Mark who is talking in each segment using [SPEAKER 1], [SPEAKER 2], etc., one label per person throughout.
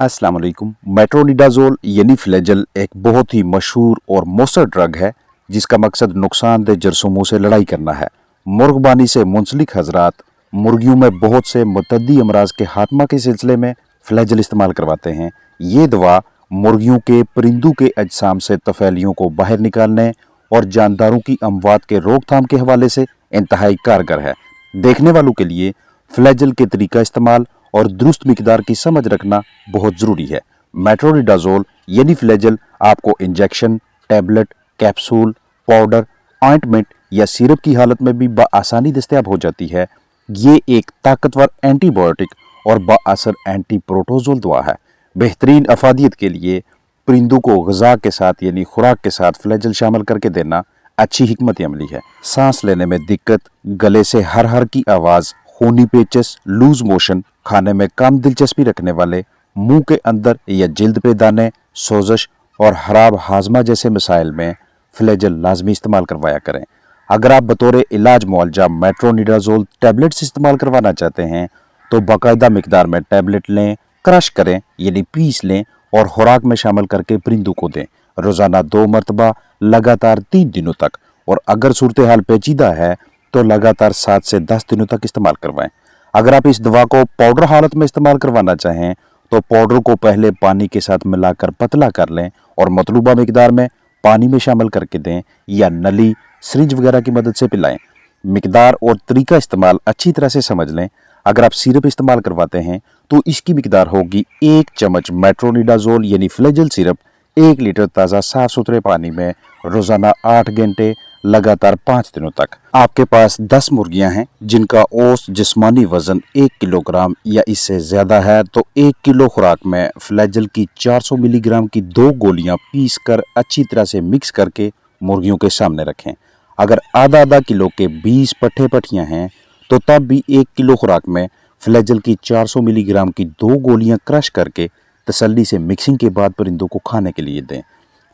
[SPEAKER 1] अस्सलाम वालेकुम। मेट्रोनिडाज़ोल यानी फ्लैजेल एक बहुत ही मशहूर और मौसर ड्रग है जिसका मकसद नुकसानदेह जरासीमों से लड़ाई करना है। मुर्गबानी से मुंसलिक हजरात मुर्गियों में बहुत से मुतद्दी अमराज के खात्मा के सिलसिले में फ्लैजेल इस्तेमाल करवाते हैं। ये दवा मुर्गियों के परिंदों के अजसाम से तफैलियों को बाहर निकालने और जानदारों की अमवात के रोकथाम के हवाले से इंतहाई कारगर है। देखने वालों के लिए फ्लैजेल के तरीका इस्तेमाल और दुरुस्त मिकदार की समझ रखना बहुत ज़रूरी है। मेट्रोनिडाज़ोल यानी फ्लैजेल आपको injection, tablet, capsule, powder, ointment या सिरप की हालत में भी बआसानी दस्तयाब हो जाती है। ये एक ताकतवर एंटीबायोटिक और बाअसर एंटी प्रोटोजोल दवा है। बेहतरीन अफादियत के लिए परिंदों को ग़िज़ा के साथ यानी खुराक के साथ फ्लैजेल शामिल करके देना अच्छी हिकमत अमली है। सांस लेने में दिक्कत, गले से हर हर की आवाज़, खूनी पेचस, लूज मोशन, खाने में कम दिलचस्पी रखने वाले, मुंह के अंदर या जिल्द पे दाने, सोजश और खराब हाजमा जैसे मसाइल में फ्लैजेल लाजमी इस्तेमाल करवाया करें। अगर आप बतौर इलाज मुआलजा मेट्रोनिडाज़ोल टैबलेट्स इस्तेमाल करवाना चाहते हैं तो बाकायदा मिकदार में टैबलेट लें, क्रश करें यानी पीस लें और खुराक में शामिल करके परिंदों को दें, रोज़ाना 2 मरतबा लगातार 3 दिनों तक। और अगर सूरत हाल पेचीदा है तो लगातार 7 से 10 दिनों तक इस्तेमाल करवाएं। अगर आप इस दवा को पाउडर हालत में इस्तेमाल करवाना चाहें तो पाउडर को पहले पानी के साथ मिलाकर पतला कर लें और मतलूबा मिकदार में पानी में शामिल करके दें या नली, सिरिंज वगैरह की मदद से पिलाएं। मिकदार और तरीका इस्तेमाल अच्छी तरह से समझ लें। अगर आप सिरप इस्तेमाल करवाते हैं तो इसकी मिकदार होगी 1 चम्मच मेट्रोनिडाज़ोल यानी फ्लैजेल सिरप 1 लीटर ताज़ा साफ सुथरे पानी में रोज़ाना 8 घंटे लगातार 5 दिनों तक। आपके पास 10 मुर्गियां हैं जिनका औसत जिस्मानी वजन 1 किलोग्राम या इससे ज़्यादा है तो 1 किलो खुराक में फ्लैजेल की 400 मिलीग्राम की 2 गोलियां पीस कर अच्छी तरह से मिक्स करके मुर्गियों के सामने रखें। अगर आधा आधा किलो के 20 पट्ठे पट्टियाँ हैं तो तब भी 1 किलो खुराक में फ्लैजेल की 400 मिलीग्राम की 2 गोलियां क्रश करके तसल्ली से मिक्सिंग के बाद परिंदों को खाने के लिए दें।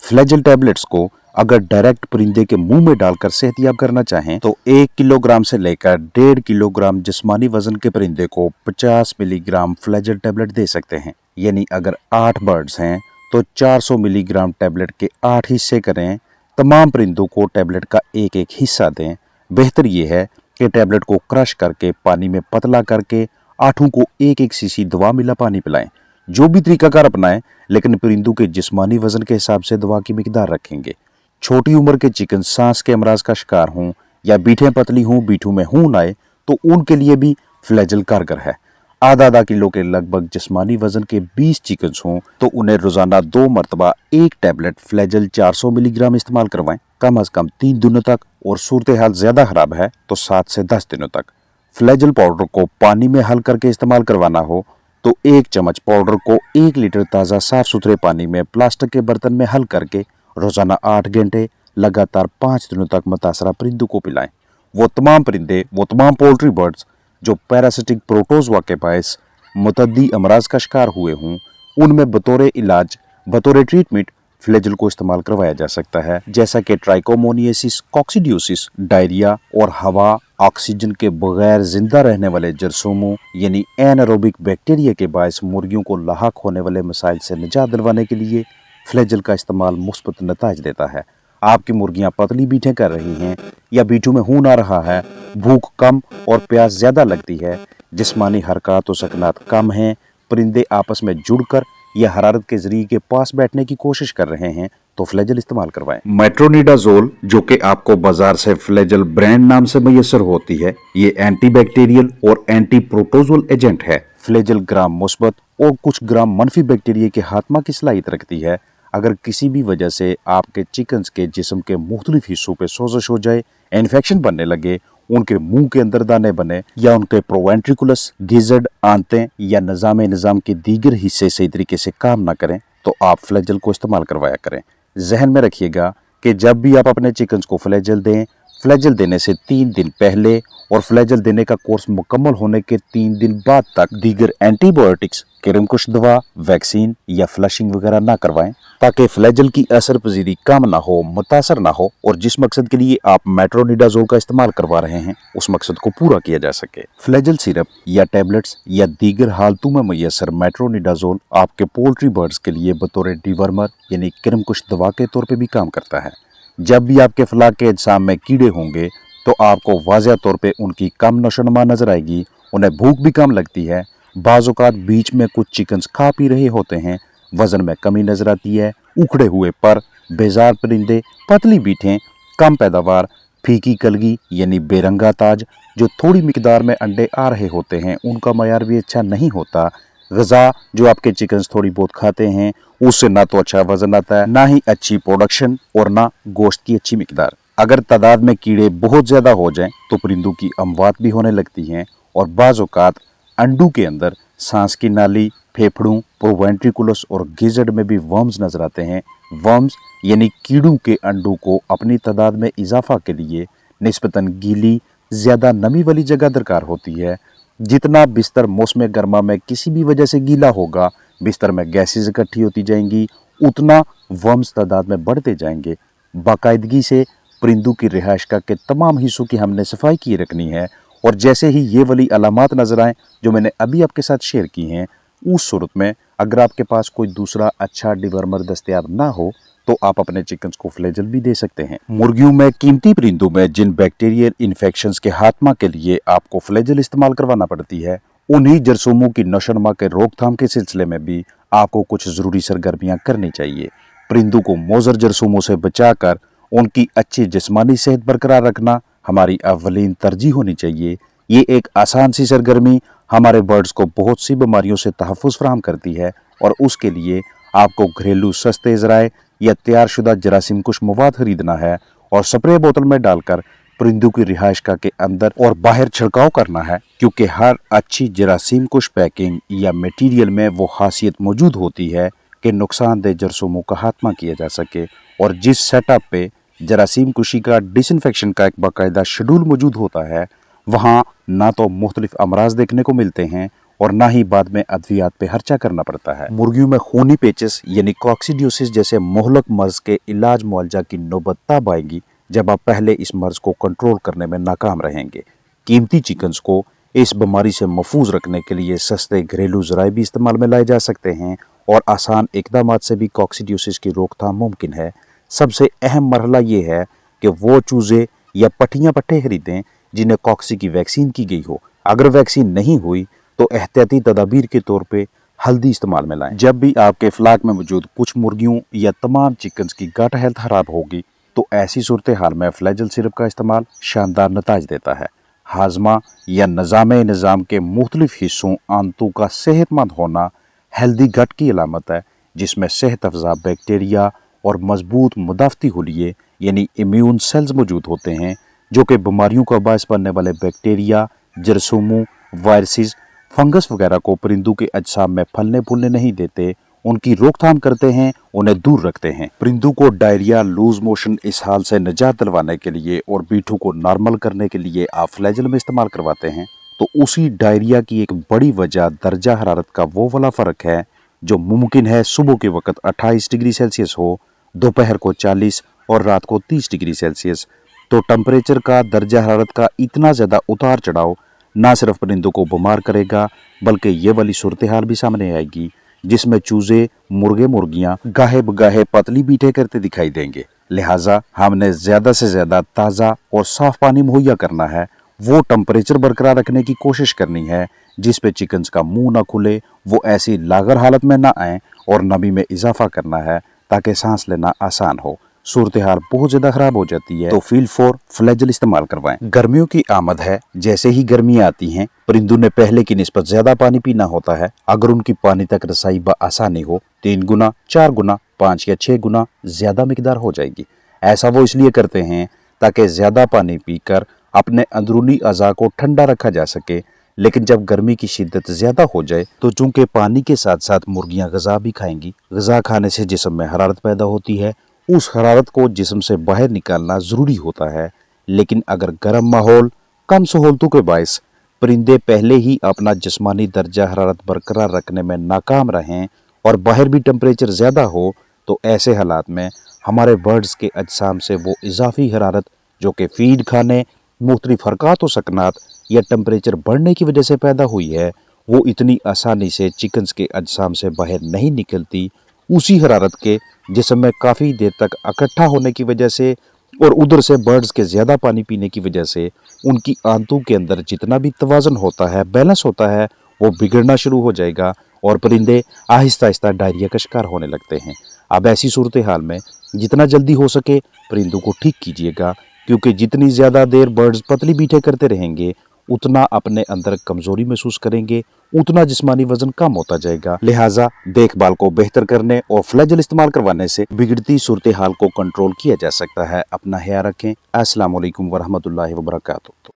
[SPEAKER 1] फ्लैजेल टैबलेट्स को अगर डायरेक्ट परिंदे के मुंह में डालकर सेहतियाब करना चाहें तो 1 किलोग्राम से लेकर 1.5 किलोग्राम जिस्मानी वजन के परिंदे को 50 मिलीग्राम फ्लैजेल टैबलेट दे सकते हैं। यानी अगर 8 बर्ड्स हैं तो 400 मिलीग्राम टैबलेट के 8 हिस्से करें। तमाम परिंदों को टैबलेट का एक एक हिस्सा दें। बेहतर यह है कि टैबलेट को क्रश करके पानी में पतला करके आठों को एक एक सीसी दवा मिला पानी पिलाएं। जो भी तरीकाकार अपनाएं लेकिन परिंदों के जिस्मानी वजन के हिसाब से दवा की मिकदार रखेंगे। छोटी उम्र के चिकन सांस के अमराज का शिकार हों या बीठें पतली हों, बीठों में खून आए तो उनके लिए भी फ्लैजेल कारगर है। आधा आधा किलो के लगभग जिस्मानी वजन के 20 चिकन्स हों तो उन्हें रोजाना 2 मरतबा 1 टैबलेट फ्लैजेल 400 मिलीग्राम इस्तेमाल करवाएं, कम अज कम 3 दिनों तक, और सूरत हाल ज्यादा खराब है तो 7 से 10 दिनों तक। फ्लैजेल पाउडर को पानी में हल करके इस्तेमाल करवाना हो तो 1 चम्मच पाउडर को 1 लीटर ताज़ा साफ सुथरे पानी में प्लास्टिक के बर्तन में हल करके रोजाना 8 घंटे लगातार 5 दिनों तक मुतासरा परिंदों को पिलाएं। वो तमाम परिंदे, वो तमाम पोल्ट्री बर्ड्स जो पैरासिटिक प्रोटोजवा के बायस मुतद्दी अमराज का शिकार हुए हों उनमें बतौर इलाज, बतौर ट्रीटमेंट फ्लैजेल को इस्तेमाल करवाया जा सकता है, जैसा कि ट्राइकोमोनियासिस, कॉक्सीडियोसिस, डायरिया और हवा ऑक्सीजन के बगैर जिंदा रहने वाले जरासीमों यानी एनारोबिक बैक्टीरिया के बायस मुर्गियों को लाहक होने वाले मसाइल से निजात दिलवाने के लिए फ्लैजेल का इस्तेमाल मुस्बत नताइज देता है। आपकी मुर्गियां पतली बीठें कर रही हैं या बीठों में खून आ रहा है, भूख कम और प्यास ज्यादा लगती है, जिस्मानी हरकत और सकनात कम हैं, परिंदे आपस में जुड़कर या हरारत के जरिए के पास बैठने की कोशिश कर रहे हैं तो फ्लैजेल इस्तेमाल करवाएं। मेट्रोनिडाज़ोल जो कि आपको बाजार से फ्लैजेल ब्रांड नाम से मैसर होती है, ये एंटीबैक्टीरियल और एंटी प्रोटोजोल एजेंट है। फ्लैजेल ग्राम मुस्बत और कुछ ग्राम मनफी बैक्टीरिया के खात्मा की सलाहियत रखती है। अगर किसी भी वजह से आपके चिकन्स के जिस्म के मुख्तलिफ हिस्सों पे सोजश हो जाए, इन्फेक्शन बनने लगे, उनके मुंह के अंदर दाने बने या उनके प्रोवेंट्रिकुलस, गिजर्ड, आंतें या निज़ाम के दीगर हिस्से सही तरीके से काम ना करें तो आप फ्लैजेल को इस्तेमाल करवाया करें। जहन में रखिएगा कि जब भी आप अपने चिकन्स को फ्लैजेल दें फ्लैजल देने से 3 दिन पहले और फ्लैजल देने का कोर्स मुकम्मल होने के 3 दिन बाद तक दीगर एंटीबायोटिक्स, किरमकुश दवा, वैक्सीन या फ्लशिंग वगैरह ना करवाएं, ताकि फ्लैजल की असर पजीरी कम ना हो, मुतासर ना हो और जिस मकसद के लिए आप मेट्रोनिडाजोल का इस्तेमाल करवा रहे हैं उस मकसद को पूरा किया जा सके। फ्लैजल सिरप या टैबलेट्स या दीगर हालतों में मैसर मेट्रोनिडाजोल आपके पोल्ट्री बर्ड्स के लिए बतौर डिवर्मर यानी किरमकुश दवा के तौर पर भी काम करता है। जब भी आपके फलाक के अजसाम में कीड़े होंगे तो आपको वाज़ह तौर पे उनकी कम नशोनुमा नजर आएगी, उन्हें भूख भी कम लगती है। बाज़ औक़ात बीच में कुछ चिकन्स खा पी रहे होते हैं, वज़न में कमी नजर आती है, उखड़े हुए पर, बेजार परिंदे, पतली बीठें, कम पैदावार, फीकी कलगी यानी बेरंगा ताज जो थोड़ी मिकदार में अंडे आ रहे होते हैं उनका मयार भी अच्छा नहीं होता। ग़िज़ा जो आपके चिकन्स थोड़ी बहुत खाते हैं उससे ना तो अच्छा वजन आता है, ना ही अच्छी प्रोडक्शन और ना गोश्त की अच्छी मिकदार। अगर तादाद में कीड़े बहुत ज़्यादा हो जाएं तो परिंदों की अमवात भी होने लगती हैं और बाज़ औक़ात अंडों के अंदर सांस की नाली, फेफड़ों, प्रोवेंट्रिकुलस और गिज़र्ड में भी वर्म्स नजर आते हैं। वर्म्स यानी कीड़ों के अंडों को अपनी तादाद में इजाफा के लिए निस्बतन गीली, ज़्यादा नमी वाली जगह दरकार होती है। जितना बिस्तर मौसम गर्मा में किसी भी वजह से गीला होगा, बिस्तर में गैसेज इकट्ठी होती जाएंगी, उतना वर्म्स तादाद में बढ़ते जाएंगे। बाकायदगी से परिंदों की रिहाइशगाह के तमाम हिस्सों की हमने सफाई किए रखनी है और जैसे ही ये वाली अलामात नजर आएँ जो मैंने अभी आपके साथ शेयर की हैं, उस सूरत में अगर आपके पास कोई दूसरा अच्छा डिवर्मर दस्तयाब ना हो तो आप अपने चिकन्स को फ्लैजल भी दे सकते हैं। मुर्गियों में कीमती परिंदों में जिन बैक्टीरियल इन्फेक्शंस के खात्मा के लिए आपको फ्लैजल इस्तेमाल करवाना पड़ती है, उन्हीं जरसूमों की नशोनुमा के रोकथाम के सिलसिले में भी आपको कुछ ज़रूरी सरगर्मियाँ करनी चाहिए। परिंदों को मोज़र जरसूमों से बचाकर उनकी अच्छी जिस्मानी सेहत बरकरार रखना हमारी अव्वलीन तरजीह होनी चाहिए। ये एक आसान सी सरगर्मी हमारे बर्ड्स को बहुत सी बीमारियों से तहफ़्फ़ुज़ फराहम करती है और उसके लिए आपको घरेलू सस्ते ज़राए या तैयार शुदा जरासीम कुश मवाद खरीदना है और स्प्रे बोतल में डालकर परिंदों की रिहाइशगाह के अंदर और बाहर छिड़काव करना है, क्योंकि हर अच्छी जरासीम कुश पैकिंग या मटीरियल में वो खासियत मौजूद होती है कि नुकसानदेह जरासीमों का खात्मा किया जा सके। और जिस सेटअप पे जरासीम कुशी का डिसइंफेक्शन का एक बाकायदा शेड्यूल मौजूद होता है, वहाँ ना तो मुख्तलिफ अमराज देखने को मिलते हैं और ना ही बाद में अद्वियात पे खर्चा करना पड़ता है। मुर्गियों में खूनी पेचिस यानी कॉक्सीडियोसिस जैसे मोहलक मर्ज के इलाज मुआवजा की नौबत तब आएगी जब आप पहले इस मर्ज को कंट्रोल करने में नाकाम रहेंगे। कीमती चिकन्स को इस बीमारी से महफूज रखने के लिए सस्ते घरेलू ज़राए भी इस्तेमाल में लाए जा सकते हैं और आसान इकदामात से भी कॉक्सीडियोसिस की रोकथाम मुमकिन है। सबसे अहम मरहला ये है कि वो चूज़े या पट्टियाँ पट्टे खरीदें जिन्हें कॉक्सी की वैक्सीन की गई हो। अगर वैक्सीन नहीं हुई तो एहतियाती तदाबीर के तौर पे हल्दी इस्तेमाल में लाएं। जब भी आपके फ्लाक में मौजूद कुछ मुर्गियों या तमाम चिकन्स की गट हेल्थ खराब होगी तो ऐसी सूरत हाल में फ्लैजल सिरप का इस्तेमाल शानदार नताज देता है। हाजमा या निज़ाम के मुख्तलिफ हिस्सों आंतों का सेहतमंद होना हेल्दी गट की अलामत है, जिसमें सेहत अफजा बैक्टीरिया और मजबूत मुदाफ़ती हुलिये यानी इम्यून सेल्स मौजूद होते हैं, जो कि बीमारियों का बायस बनने वाले बैक्टीरिया, जरासीमों, वायरसेस, फंगस वगैरह को परिंदों के अजसाम में फलने फूलने नहीं देते, उनकी रोकथाम करते हैं, उन्हें दूर रखते हैं। परिंदों को डायरिया, लूज मोशन, इसहाल से निजात दिलवाने के लिए और बीठों को नॉर्मल करने के लिए आप फ्लैजल में इस्तेमाल करवाते हैं, तो उसी डायरिया की एक बड़ी वजह दर्जा हरारत का वो वाला फ़र्क है जो मुमकिन है सुबह के वक्त 28 डिग्री सेल्सियस हो, दोपहर को 40 और रात को 30 डिग्री सेल्सियस। तो टेम्परेचर का, दर्जा हरारत का इतना ज़्यादा उतार चढ़ाव ना सिर्फ परिंदों को बीमार करेगा बल्कि ये वाली सूरत हाल भी सामने आएगी जिसमें चूजे, मुर्गे मुर्गियां गाहे बगाहे पतली बीठे करते दिखाई देंगे। लिहाजा हमने ज़्यादा से ज़्यादा ताज़ा और साफ़ पानी मुहैया करना है, वो टेम्परेचर बरकरार रखने की कोशिश करनी है जिस पे चिकन्स का मुंह ना खुले, वो ऐसी लागर हालत में ना आए और नमी में इजाफा करना है ताकि सांस लेना आसान हो। सूरत हाल बहुत ज़्यादा ख़राब हो जाती है तो फील फॉर फ्लैजल इस्तेमाल करवाएं। गर्मियों की आमद है, जैसे ही गर्मियाँ आती हैं परिंदों ने पहले की निस्बत ज़्यादा पानी पीना होता है। अगर उनकी पानी तक रसाई आसानी हो 3 गुना, 4 गुना, 5 या 6 गुना ज़्यादा मिकदार हो जाएगी। ऐसा वो इसलिए करते हैं ताकि ज़्यादा पानी पीकर अपने अंदरूनी अज़ा को ठंडा रखा जा सके। लेकिन जब गर्मी की शिद्दत ज़्यादा हो जाए तो चूँकि पानी के साथ साथ मुर्गियाँ ग़िज़ा भी खाएंगी, ग़िज़ा खाने से जिस्म में हरारत पैदा होती है, उस हरारत को जिस्म से बाहर निकालना ज़रूरी होता है। लेकिन अगर गर्म माहौल, कम सहूलतों के बायस परिंदे पहले ही अपना जिस्मानी दर्जा हरारत बरकरार रखने में नाकाम रहें और बाहर भी टेम्परेचर ज़्यादा हो, तो ऐसे हालात में हमारे बर्ड्स के अजसाम से वो इजाफी हरारत जो कि फीड खाने, मुख्तलिफ हरकत व सकनात या टेम्परेचर बढ़ने की वजह से पैदा हुई है, वो इतनी आसानी से चिकन्स के अजसाम से बाहर नहीं निकलती। उसी हरारत के जिस्म में काफ़ी देर तक इकट्ठा होने की वजह से और उधर से बर्ड्स के ज़्यादा पानी पीने की वजह से उनकी आंतों के अंदर जितना भी तवाज़ुन होता है, बैलेंस होता है, वो बिगड़ना शुरू हो जाएगा और परिंदे आहिस्ता आहिस्ता डायरिया का शिकार होने लगते हैं। अब ऐसी सूरत हाल में जितना जल्दी हो सके परिंदों को ठीक कीजिएगा, क्योंकि जितनी ज़्यादा देर बर्ड्स पतली बीठे करते रहेंगे उतना अपने अंदर कमज़ोरी महसूस करेंगे, उतना जिस्मानी वजन कम होता जाएगा। लिहाजा देखभाल को बेहतर करने और फ्लैजल इस्तेमाल करवाने से बिगड़ती सूरत हाल को कंट्रोल किया जा सकता है। अपना ख्याल रखें। अस्सलाम वालेकुम वरहमतुल्लाहि वबरकातुहू।